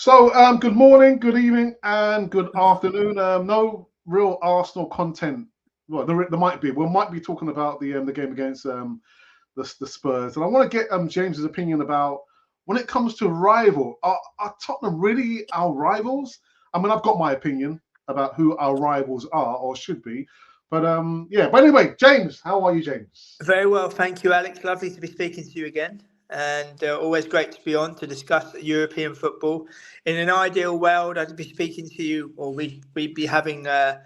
Good morning, good evening, and good afternoon. No real Arsenal content. Well, there might be. We might be talking about the game against the Spurs, and I want to get James's opinion about when it comes to rival. Are Tottenham really our rivals? I mean, I've got my opinion about who our rivals are or should be, but yeah. But anyway, James, how are you, James? Very well, thank you, Alex. Lovely to be speaking to you again, and always great to be on to discuss European football. In an ideal world, I'd be speaking to you, or we'd be having a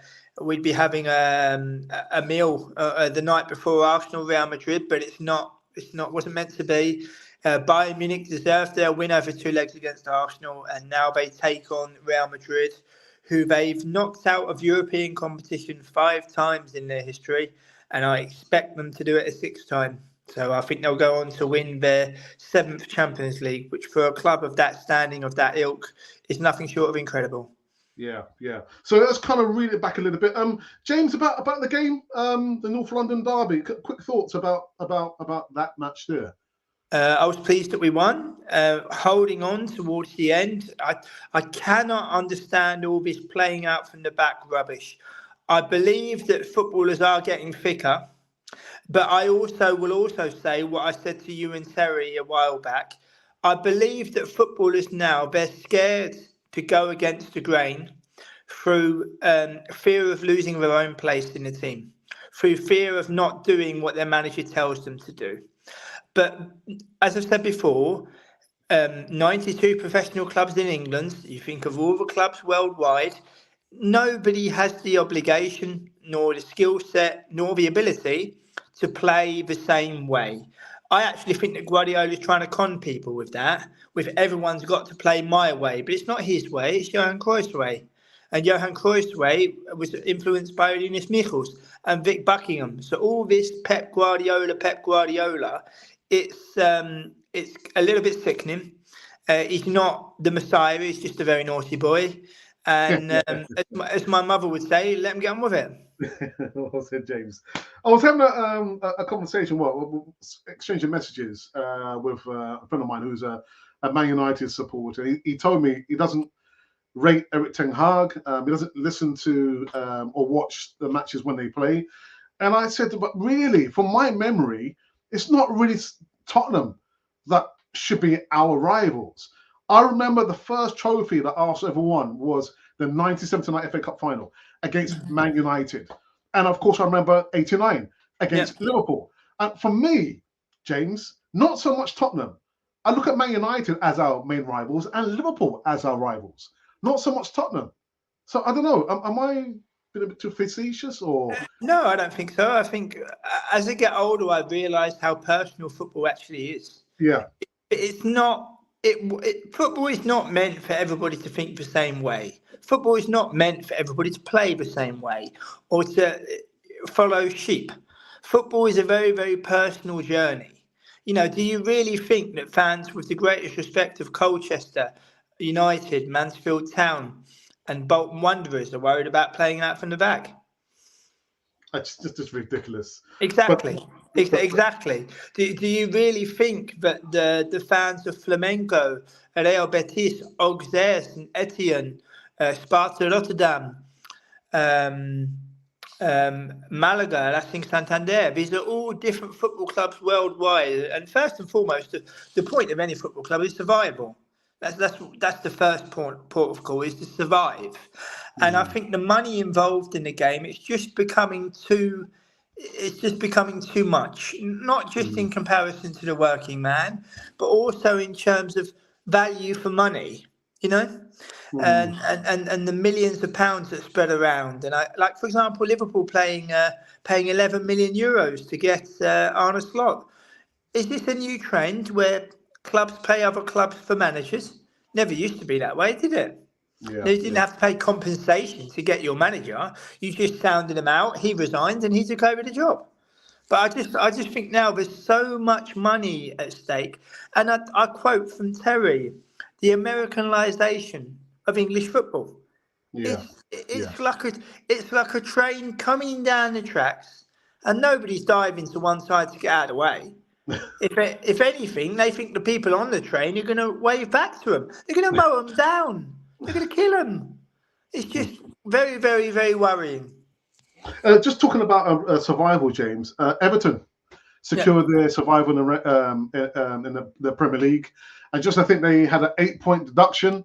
meal the night before Arsenal Real Madrid, but it's not. Wasn't meant to be. Bayern Munich deserved their win over two legs against Arsenal, and now they take on Real Madrid, who they've knocked out of European competition 5 times in their history, and I expect them to do it a sixth time. So I think they'll go on to win their seventh Champions League, which for a club of that standing, of that ilk, is nothing short of incredible. Yeah, yeah. So let's kind of read it back a little bit. James, about the game, the North London derby. Quick thoughts about that match there. I was pleased that we won, holding on towards the end. I cannot understand all this playing out from the back rubbish. I believe that footballers are getting thicker, but I will also say what I said to you and Terry a while back. I believe that footballers now, they're scared to go against the grain through fear of losing their own place in the team, through fear of not doing what their manager tells them to do. But as I've said before, 92 professional clubs in England, you think of all the clubs worldwide, nobody has the obligation, nor the skill set, nor the ability to play the same way. I actually think that Guardiola is trying to con people with that, with everyone's got to play my way. But it's not his way, it's Johan Cruyff's way. And Johan Cruyff's way was influenced by Rinus Michels and Vic Buckingham. So all this Pep Guardiola, it's a little bit sickening. He's not the Messiah, he's just a very naughty boy. And as my mother would say, let him get on with it. Well said, James. I was having a conversation, exchanging messages with a friend of mine who's a Man United supporter. He told me he doesn't rate Erik ten Hag. He doesn't listen to or watch the matches when they play. And I said, but really, from my memory, it's not really Tottenham that should be our rivals. I remember the first trophy that Arsenal ever won was the 1979 FA Cup final against Man United. And of course, I remember 89 against Liverpool. And for me, James, not so much Tottenham. I look at Man United as our main rivals and Liverpool as our rivals, not so much Tottenham. So I don't know, am I been a bit too facetious or? No, I don't think so. I think as I get older, I realise how personal football actually is. Yeah. It's not. Football is not meant for everybody to think the same way. Football is not meant for everybody to play the same way or to follow sheep. Football is a very, very personal journey. You know, do you really think that fans, with the greatest respect of Colchester United, Mansfield Town, and Bolton Wanderers, are worried about playing out from the back? It's just ridiculous. Exactly. Exactly. Do you really think that the fans of Flamengo, Real Betis, Auxerre, St Etienne, Sparta Rotterdam, Malaga, Racing Santander, these are all different football clubs worldwide. And first and foremost, the point of any football club is survival. That's the first port of call, is to survive. And I think the money involved in the game, it's just becoming too much, not just in comparison to the working man, but also in terms of value for money, you know, and the millions of pounds that spread around. And like, for example, Liverpool paying 11 million euros to get Arne Slot. Is this a new trend where clubs pay other clubs for managers? Never used to be that way, did it? You didn't have to pay compensation to get your manager. You just sounded him out. He resigned and he took over the job. But I just think now there's so much money at stake. And I quote from Terry, the Americanization of English football. It's like a train coming down the tracks and nobody's diving to one side to get out of the way. If anything, they think the people on the train are going to wave back to them. They're going to mow them down. They're going to kill them. It's just very, very, very worrying. Just talking about survival, James. Everton secured their survival in the Premier League, and just I think they had an 8-point deduction.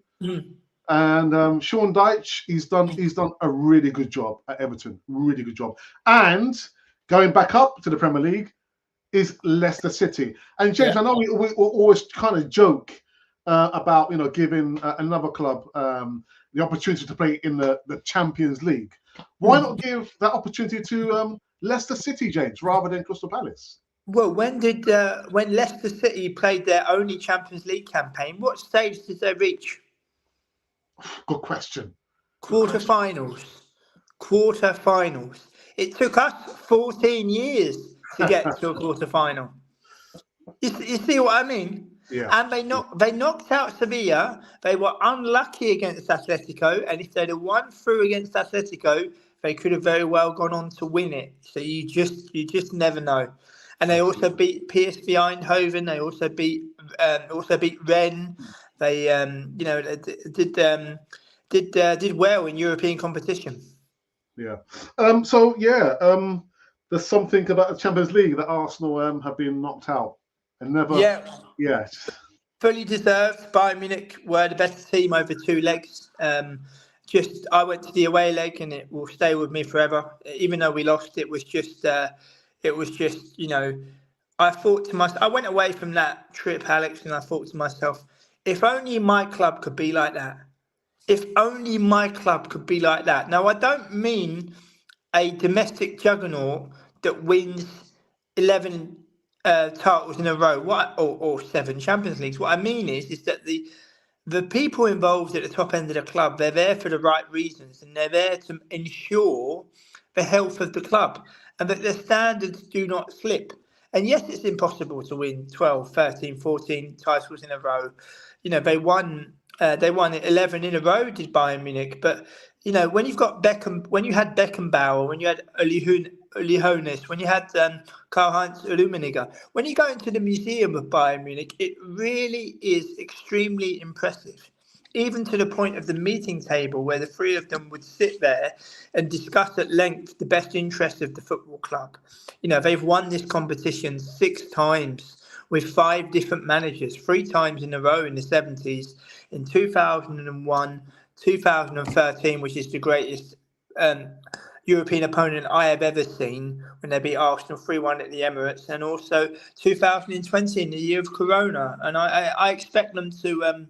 And Sean Dyche, he's done a really good job at Everton, really good job. And going back up to the Premier League is Leicester City. And James, I know we always kind of joke about giving another club the opportunity to play in the Champions League. Why not give that opportunity to Leicester City, James, rather than Crystal Palace? Well, when Leicester City played their only Champions League campaign, what stage did they reach? Good question. Quarterfinals. It took us 14 years to get to a quarterfinal. You see what I mean? Yeah. And they knocked out Sevilla. They were unlucky against Atletico, and if they'd have won through against Atletico, they could have very well gone on to win it. So you just never know. And they also beat PSV Eindhoven. They also beat Rennes. They did well in European competition. Yeah. There's something about the Champions League that Arsenal have been knocked out and never. Yeah. Fully deserved. Bayern Munich were the better team over 2 legs. I went to the away leg, and it will stay with me forever. Even though we lost, it was just. I thought to myself, I went away from that trip, Alex, and I thought to myself, if only my club could be like that. If only my club could be like that. Now, I don't mean a domestic juggernaut that wins 11 titles in a row, or 7 Champions Leagues. What I mean is that the people involved at the top end of the club, they're there for the right reasons, and they're there to ensure the health of the club and that their standards do not slip. And yes, it's impossible to win 12, 13, 14 titles in a row. They won 11 in a row, did Bayern Munich. But, when you've got when you had Beckenbauer, when you had Uli Hoeneß, when you had Karl-Heinz Rummenigge, when you go into the museum of Bayern Munich, it really is extremely impressive. Even to the point of the meeting table where the 3 of them would sit there and discuss at length the best interests of the football club. They've won this competition 6 times with 5 different managers, 3 times in a row in the 70s, in 2001, 2013, which is the greatest European opponent I have ever seen, when they beat Arsenal 3-1 at the Emirates, and also 2020 in the year of Corona. And I expect them to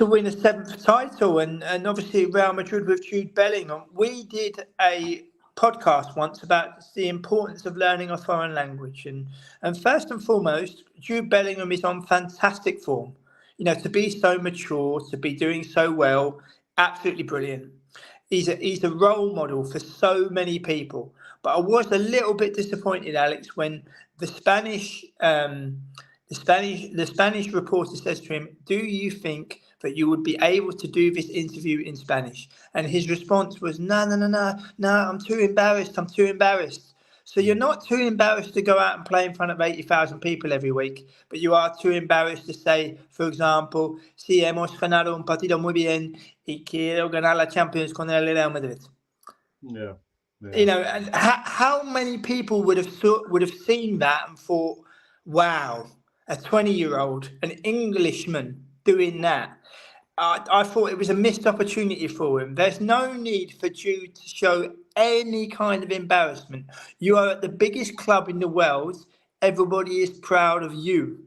win a 7th title, and obviously Real Madrid with Jude Bellingham. We did a podcast once about the importance of learning a foreign language, and first and foremost, Jude Bellingham is on fantastic form. To be so mature, to be doing so well, absolutely brilliant. He's a role model for so many people. But I was a little bit disappointed, Alex, when the Spanish reporter says to him, "Do you think that you would be able to do this interview in Spanish?" And his response was, no, I'm too embarrassed. So you're not too embarrassed to go out and play in front of 80,000 people every week, but you are too embarrassed to say, for example, "Sí, hemos ganado un partido muy bien y quiero ganar la Champions con el Real Madrid." Yeah. And how many people would have seen that and thought, wow, a 20-year-old, an Englishman doing that? I thought it was a missed opportunity for him. There's no need for Jude to show any kind of embarrassment. You are at the biggest club in the world. Everybody is proud of you.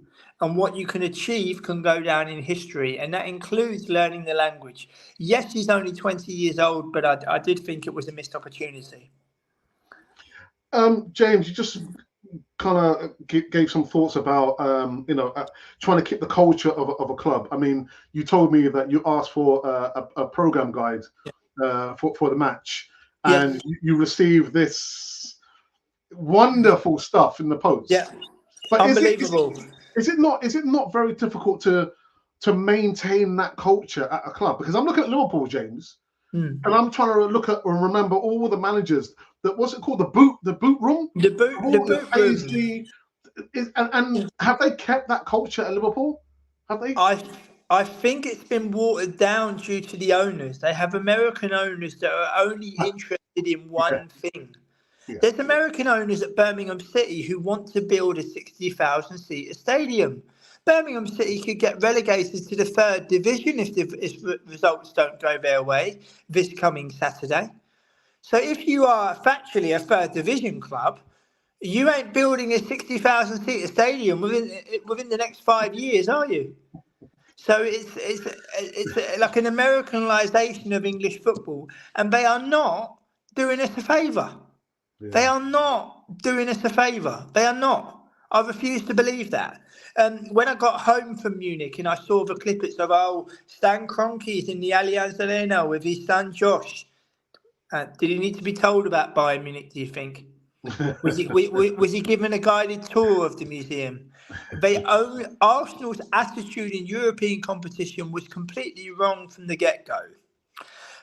And what you can achieve can go down in history. And that includes learning the language. Yes, he's only 20 years old, but I did think it was a missed opportunity. James, you just kind of gave some thoughts about trying to keep the culture of a club. I mean, you told me that you asked for a program guide for the match, and you received this wonderful stuff in the post. Yeah, but unbelievable. Is it not very difficult to maintain that culture at a club? Because I'm looking at Liverpool, James. Mm. And I'm trying to look at and remember all the managers. That what's it called? The boot room. The boot room. And have they kept that culture at Liverpool? Have they? I think it's been watered down due to the owners. They have American owners that are only interested in one thing. Yeah. There's American owners at Birmingham City who want to build a 60,000 seater stadium. Birmingham City could get relegated to the third division if results don't go their way this coming Saturday. So if you are factually a third division club, you ain't building a 60,000 seater stadium within the next 5 years, are you? So it's like an Americanization of English football, and they are not doing us a favour. Yeah. They are not doing us a favour. They are not. I refuse to believe that. When I got home from Munich and I saw the clippets of Stan Kroenke's in the Allianz Arena with his son Josh, did he need to be told about Bayern Munich, do you think? Was he given a guided tour of the museum? Arsenal's attitude in European competition was completely wrong from the get-go.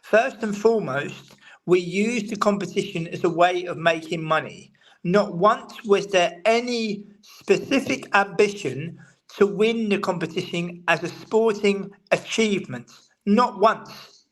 First and foremost, we used the competition as a way of making money. Not once was there any specific ambition to win the competition as a sporting achievement. Not once.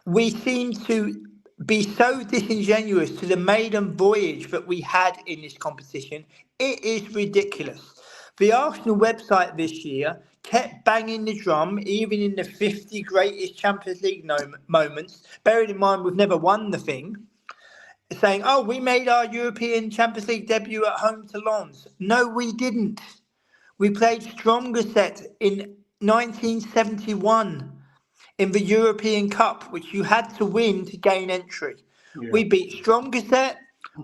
We seem to be so disingenuous to the maiden voyage that we had in this competition. It is ridiculous. The Arsenal website this year kept banging the drum, even in the 50 greatest Champions League moments, bearing in mind we've never won the thing, saying, we made our European Champions League debut at home to Lens. No, we didn't. We played Strongset in 1971 in the European Cup, which you had to win to gain entry. Yeah. We beat Strongset,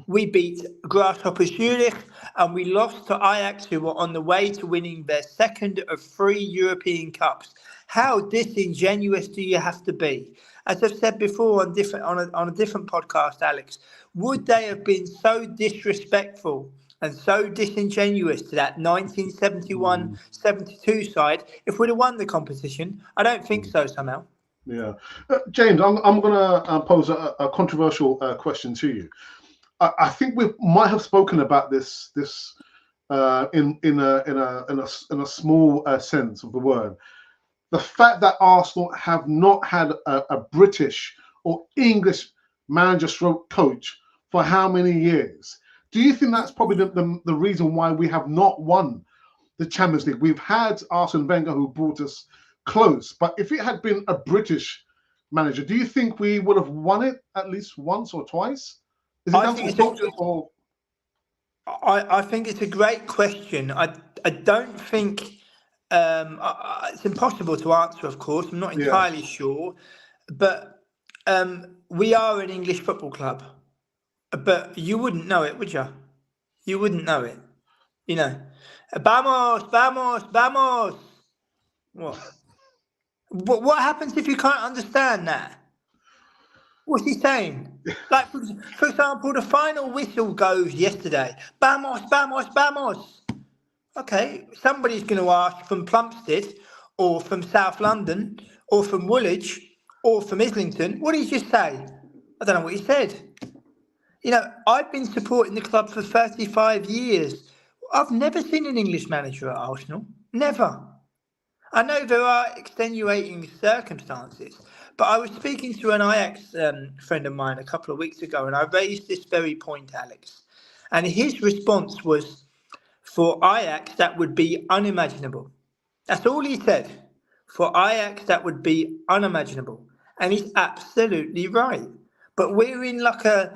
we beat Grasshopper Zurich, and we lost to Ajax, who were on the way to winning their second of 3 European Cups. How disingenuous do you have to be? As I've said before on a different podcast, Alex, would they have been so disrespectful and so disingenuous to that 1971-72 side if we'd have won the competition? I don't think so somehow. Yeah. James, I'm going to pose a controversial question to you. I think we might have spoken about this in a small sense of the word. The fact that Arsenal have not had a British or English manager stroke coach for how many years? Do you think that's probably the reason why we have not won the Champions League? We've had Arsene Wenger who brought us close, but if it had been a British manager, do you think we would have won it at least once or twice? Is it down to culture or? I think it's a great question. I don't think it's impossible to answer, of course. I'm not entirely sure, but we are an English football club. But you wouldn't know it, would you? You wouldn't know it. You know, vamos, vamos, vamos. What happens if you can't understand that? What's he saying? Like, for example, the final whistle goes yesterday. Vamos, vamos, vamos. Okay, somebody's going to ask from Plumstead or from South London or from Woolwich or from Islington, what did he just say? I don't know what he said. You know, I've been supporting the club for 35 years. I've never seen an English manager at Arsenal. Never. I know there are extenuating circumstances, but I was speaking to an Ajax friend of mine a couple of weeks ago, and I raised this very point, Alex. And his response was, for Ajax, that would be unimaginable. That's all he said. For Ajax, that would be unimaginable. And he's absolutely right. But we're in like a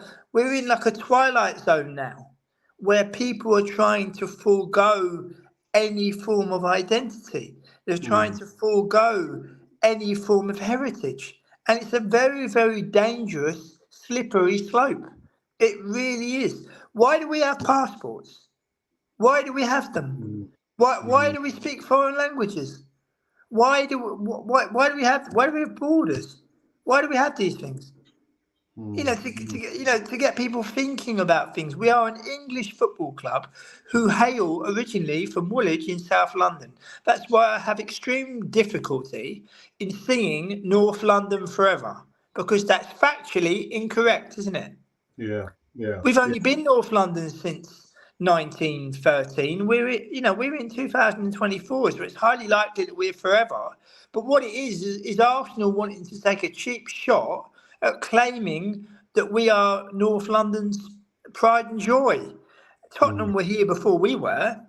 twilight zone now, where people are trying to forego any form of identity. They're trying to forego any form of heritage. And it's a very, very dangerous, slippery slope. It really is. Why do we have passports? Why do we have them? Why do we speak foreign languages? Why do we have borders? Why do we have these things? You know, to get people thinking about things. We are an English football club who hail originally from Woolwich in South London. That's why I have extreme difficulty in singing North London Forever, because that's factually incorrect, isn't it? Yeah, yeah. We've only been North London since 1913. We're in 2024, so it's highly likely that we're forever. But what it is Arsenal wanting to take a cheap shot at claiming that we are North London's pride and joy. Tottenham were here before we were,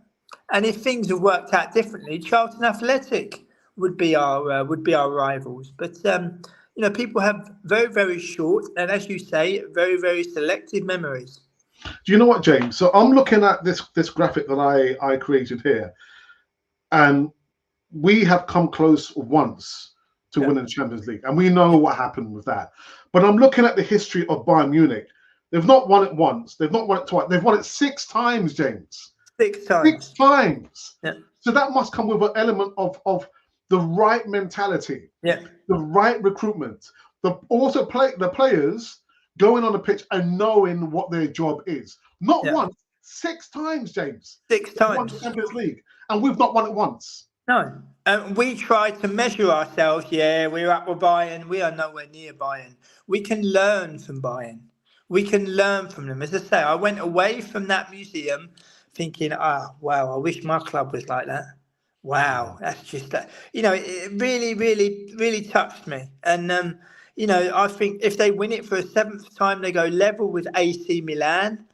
and if things have worked out differently, Charlton Athletic would be our rivals. But people have very, very short and, as you say, very, very selective memories. Do you know what, James? So I'm looking at this graphic that I created here, and we have come close once to winning the Champions League, and we know what happened with that. But I'm looking at the history of Bayern Munich. They've not won it once. They've not won it twice. They've won it 6 times, James. 6 times. 6 times. Yeah. So that must come with an element of the right mentality, the right recruitment, the players going on the pitch and knowing what their job is. Not once, 6 times, James. 6 times. Won the Champions League, and we've not won it once. No. We tried to measure ourselves. Yeah, we're up with Bayern. We are nowhere near Bayern. We can learn from Bayern. We can learn from them. As I say, I went away from that museum thinking, wow, I wish my club was like that. Wow, that's just that. It really, really, really touched me. And, I think if they win it for a 7th time, they go level with AC Milan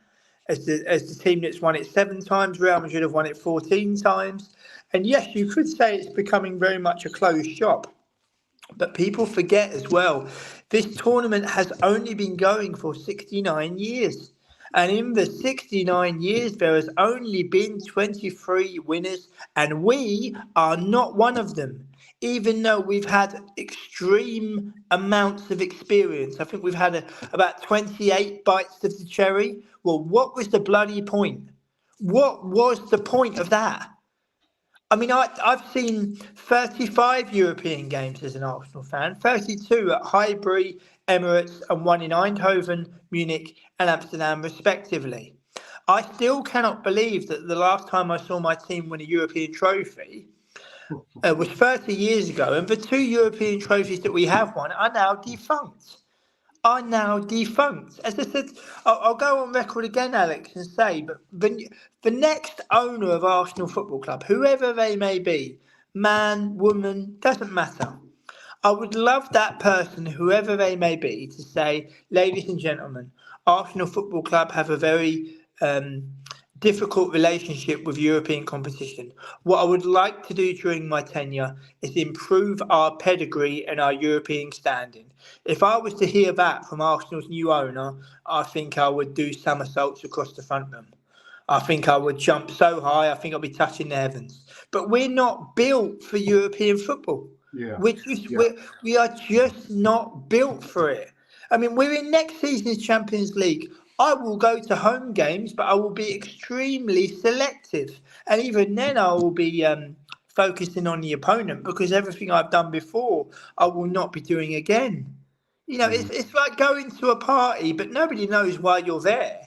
as the team that's won it 7 times. Real Madrid have won it 14 times. And yes, you could say it's becoming very much a closed shop. But people forget as well, this tournament has only been going for 69 years. And in the 69 years, there has only been 23 winners, and we are not one of them, even though we've had extreme amounts of experience. I think we've had about 28 bites of the cherry. Well, what was the bloody point? What was the point of that? I mean, I've seen 35 European games as an Arsenal fan, 32 at Highbury, Emirates, and 1 in Eindhoven, Munich, and Amsterdam, respectively. I still cannot believe that the last time I saw my team win a European trophy was 30 years ago, and the 2 European trophies that we have won are now defunct. As I said, I'll go on record again, Alex, and say, but the next owner of Arsenal Football Club, whoever they may be, man, woman, doesn't matter. I would love that person, whoever they may be, to say, ladies and gentlemen, Arsenal Football Club have a very difficult relationship with European competition. What I would like to do during my tenure is improve our pedigree and our European standing. If I was to hear that from Arsenal's new owner, I think I would do somersaults across the front room. I think I would jump so high, I think I'll be touching the heavens. But we're not built for European football. Yeah. We are just not built for it. I mean, we're in next season's Champions League. I will go to home games, but I will be extremely selective. And even then, I will be focusing on the opponent, because everything I've done before, I will not be doing again. It's like going to a party, but nobody knows why you're there.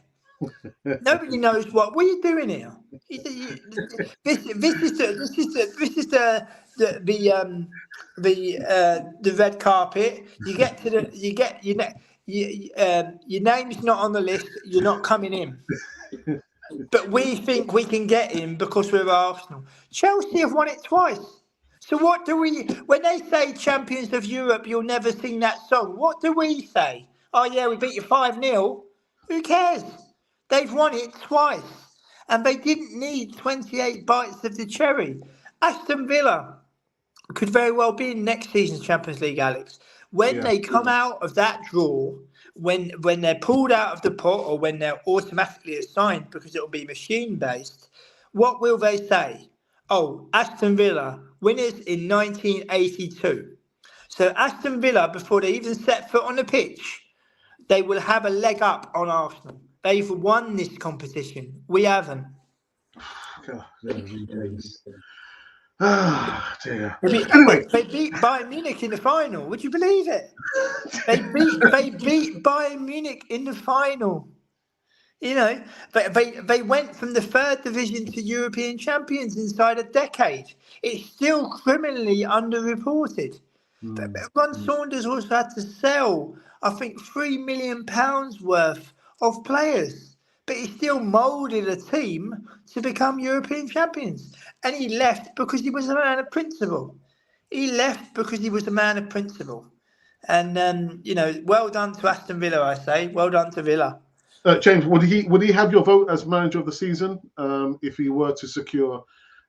Nobody knows what are you doing here. This is the red carpet. Your name's not on the list. You're not coming in. But we think we can get in because we're Arsenal. Chelsea have won it twice. So what do we? When they say champions of Europe, you'll never sing that song. What do we say? Oh yeah, we beat you 5-0. Who cares? They've won it twice, and they didn't need 28 bites of the cherry. Aston Villa could very well be in next season's Champions League, Alex. When they come out of that draw, when they're pulled out of the pot, or when they're automatically assigned because it will be machine-based, what will they say? Oh, Aston Villa, winners in 1982. So Aston Villa, before they even set foot on the pitch, they will have a leg up on Arsenal. They've won this competition. We haven't. Ah, dear. Anyway, they beat Bayern Munich in the final. Would you believe it? They beat Bayern Munich in the final. They went from the 3rd division to European champions inside a decade. It's still criminally underreported. But Ron Saunders also had to sell, I think, £3 million worth of players. But he still moulded a team to become European champions. And he left because he was a man of principle. He left because he was a man of principle. And, well done to Aston Villa, I say. Well done to Villa. James, would he have your vote as manager of the season if he were to secure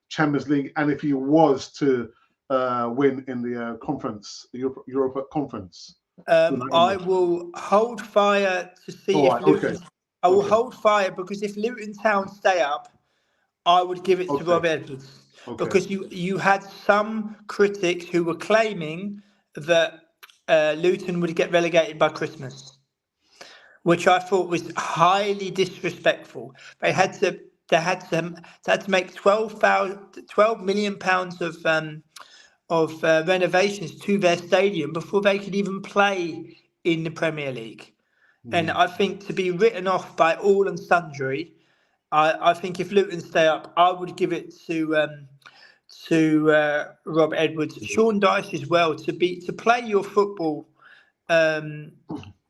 Champions League and if he was to win in the conference, the Europa Conference? I will hold fire to see if Luton... Okay. I will hold fire because if Luton Town stay up, I would give it to Rob Edwards. Okay. Because you had some critics who were claiming that Luton would get relegated by Christmas, which I thought was highly disrespectful. They had to make £12 million of renovations to their stadium before they could even play in the Premier League. And I think to be written off by all and sundry, I think if Luton stay up, I would give it to Rob Edwards, Sean Dyche as well, to play your football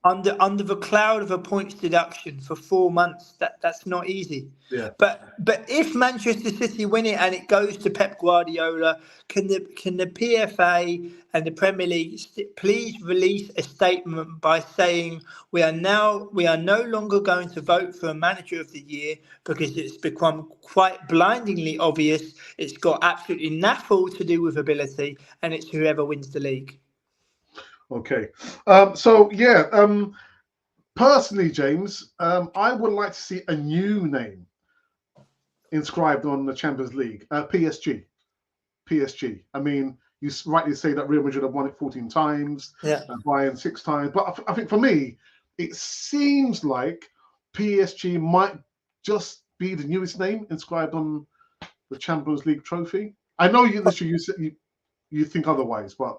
under the cloud of a points deduction for 4 months. That's not easy. Yeah. But if Manchester City win it and it goes to Pep Guardiola, can the PFA and the Premier League please release a statement by saying we are no longer going to vote for a manager of the year because it's become quite blindingly obvious it's got absolutely nothing to do with ability and it's whoever wins the league. Okay. Personally, James, I would like to see a new name inscribed on the Champions League. PSG. I mean, you rightly say that Real Madrid have won it 14 times, Bayern 6 times. But I think for me, it seems like PSG might just be the newest name inscribed on the Champions League trophy. I know you think otherwise, but...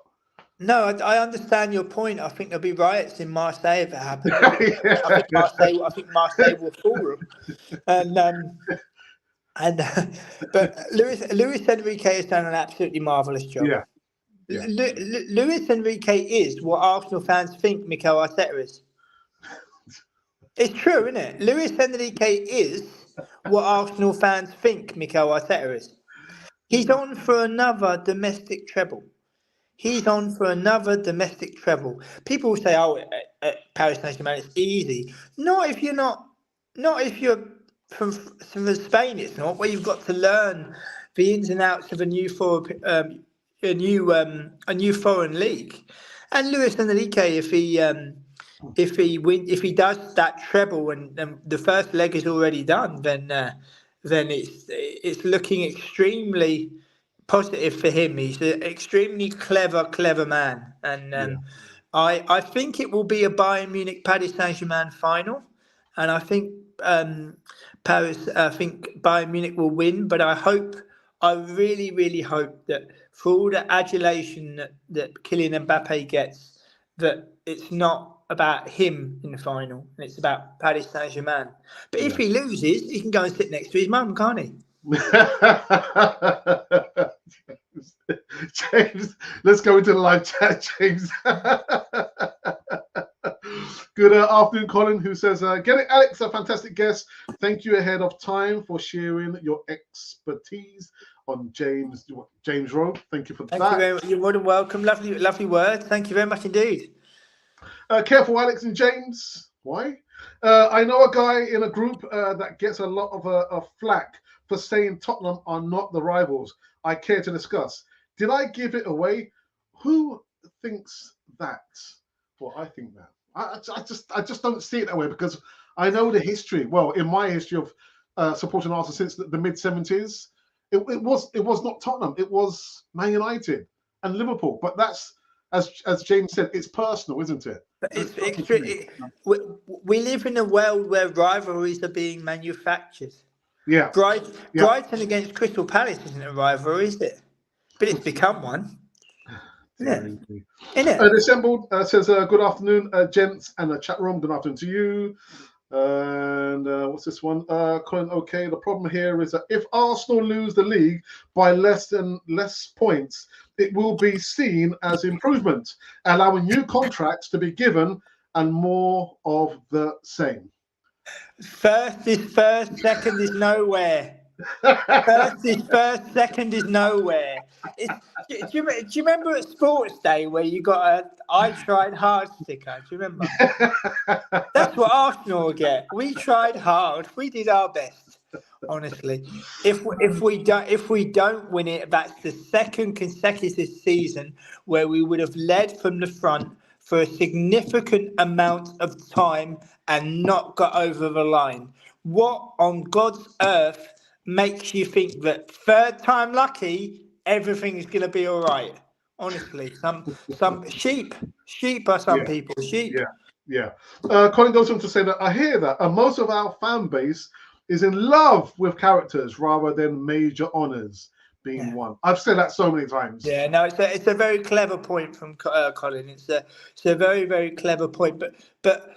No, I understand your point. I think there'll be riots in Marseille if it happens. I think Marseille will fall. But Luis Enrique has done an absolutely marvellous job. Yeah. Luis Enrique is what Arsenal fans think Mikel Arteta is. It's true, isn't it? Luis Enrique is what Arsenal fans think Mikel Arteta is. He's on for another domestic treble. People will say, Paris Saint-Germain, it's easy. Not if you're from Spain, it's not, where you've got to learn the ins and outs of a new foreign league. And Luis Enrique, if he does that treble and the first leg is already done, then it's looking extremely positive for him. He's an extremely clever man, and I think it will be a Bayern Munich Paris Saint-Germain final, and I think Bayern Munich will win. But I really hope that for all the adulation that Kylian Mbappe gets, that it's not about him in the final, and it's about Paris Saint-Germain. But if he loses, he can go and sit next to his mum, can't he? James, let's go into the live chat, James. Good afternoon, Colin, who says, get it, Alex, a fantastic guest. Thank you ahead of time for sharing your expertise on James Road. Thank you for that. Thank you very much. You're more than welcome. Lovely words. Thank you very much indeed. Careful, Alex and James. Why? I know a guy in a group that gets a lot of flack for saying Tottenham are not the rivals I care to discuss. Did I give it away? Who thinks that? Well, I think that. I just don't see it that way because I know the history. Well, in my history of supporting Arsenal since the mid-70s, it was not Tottenham. It was Man United and Liverpool. But that's, as James said, it's personal, isn't it? We live in a world where rivalries are being manufactured. Yeah. Brighton against Crystal Palace isn't a rivalry, is it? But it's become one. Isn't it? Assembled says, good afternoon, gents and the chat room. Good afternoon to you. And what's this one? Colin, okay, the problem here is that if Arsenal lose the league by less points, it will be seen as improvement, allowing new contracts to be given and more of the same. First is first, second is nowhere. First is first, second is nowhere. Do you remember at Sports Day where you got a "I tried hard" sticker? Do you remember? That's what Arsenal get. We tried hard. We did our best. Honestly, if we don't win it, that's the second consecutive season where we would have led from the front for a significant amount of time and not got over the line. What on God's earth makes you think that third time lucky, everything is going to be all right? Honestly, some sheep are some people. Sheep. Yeah. Colin goes on to say that I hear that most of our fan base is in love with characters rather than major honours being won. I've said that so many times. Yeah, no, it's a very clever point from Colin. It's a very, very clever point. But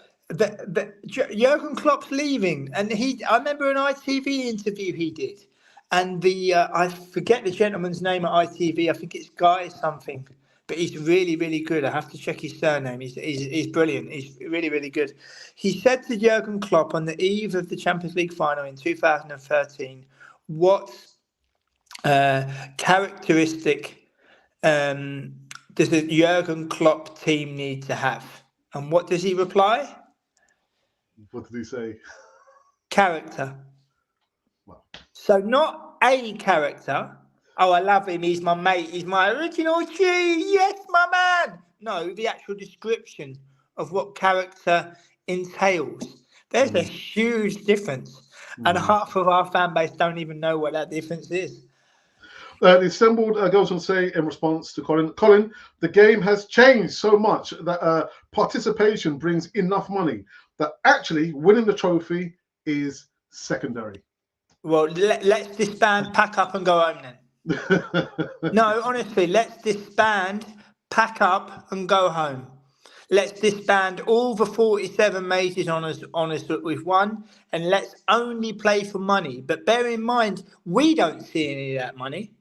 Jurgen Klopp's leaving, and I remember an ITV interview he did, and I forget the gentleman's name at ITV. I think it's Guy something, but he's really, really good. I have to check his surname. He's brilliant. He's really, really good. He said to Jurgen Klopp on the eve of the Champions League final in 2013, what characteristic does the Jurgen Klopp team need to have? And what does he reply? What did he say? Character. Well. So not a character. Oh, I love him. He's my mate. He's my original G. Yes, my man. No, the actual description of what character entails. There's a huge difference. And half of our fan base don't even know what that difference is. The assembled goes on to say in response to Colin, the game has changed so much that participation brings enough money that actually winning the trophy is secondary. Well, let's disband, pack up and go home then. No, honestly, let's disband, pack up and go home. Let's disband all the 47 majors honours that we've won, and let's only play for money. But bear in mind, we don't see any of that money.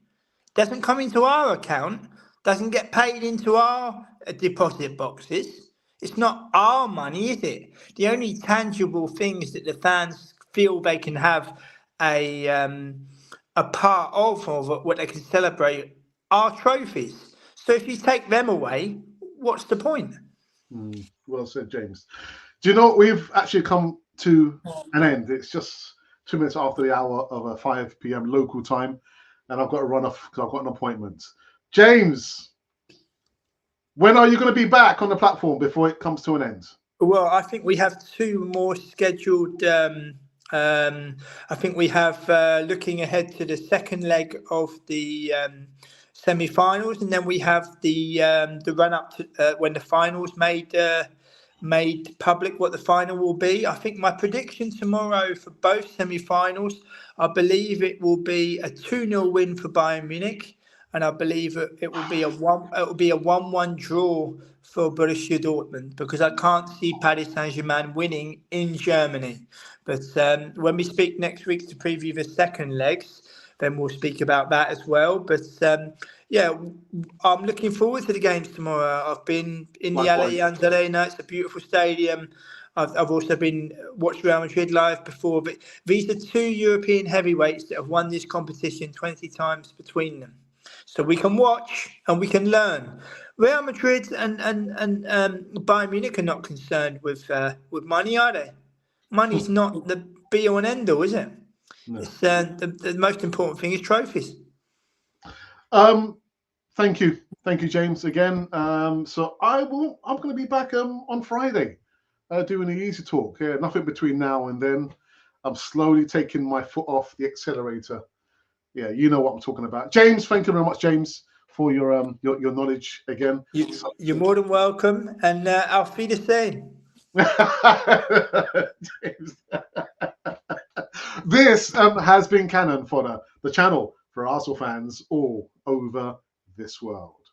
Doesn't come into our account, doesn't get paid into our deposit boxes. It's not our money, is it? The only tangible things that the fans feel they can have a part of, or what they can celebrate, are trophies. So if you take them away, what's the point? Well said, James. Do you know what? We've actually come to an end. It's just 2 minutes after the hour of 5 p.m. local time, and I've got to run off because I've got an appointment. James, when are you going to be back on the platform before it comes to an end? Well, I think we have 2 more scheduled. I think we have looking ahead to the second leg of the semi-finals, and then we have the run up to when the finals made public what the final will be. I think my prediction tomorrow for both semi-finals, I believe it will be a 2-0 win for Bayern Munich, and I believe it will be a 1-1 draw for Borussia Dortmund, because I can't see Paris Saint-Germain winning in Germany. But when we speak next week to preview the second legs, then we'll speak about that as well. But yeah, I'm looking forward to the games tomorrow. I've been in the Allianz Arena. It's a beautiful stadium. I've also been watched Real Madrid live before. But these are 2 European heavyweights that have won this competition 20 times between them. So we can watch and we can learn. Real Madrid and Bayern Munich are not concerned with money, are they? Money's not the be-all and end-all, is it? No. It's, the most important thing is trophies. Thank you, James, again. So I'm going to be back on Friday, doing the Easy Talk. Yeah, nothing between now and then. I'm slowly taking my foot off the accelerator. Yeah, you know what I'm talking about. James, thank you very much, James, for your knowledge again. You're more than welcome, and I'll feel the same. James. This has been Cannon Fodder, the channel for Arsenal fans all over this world.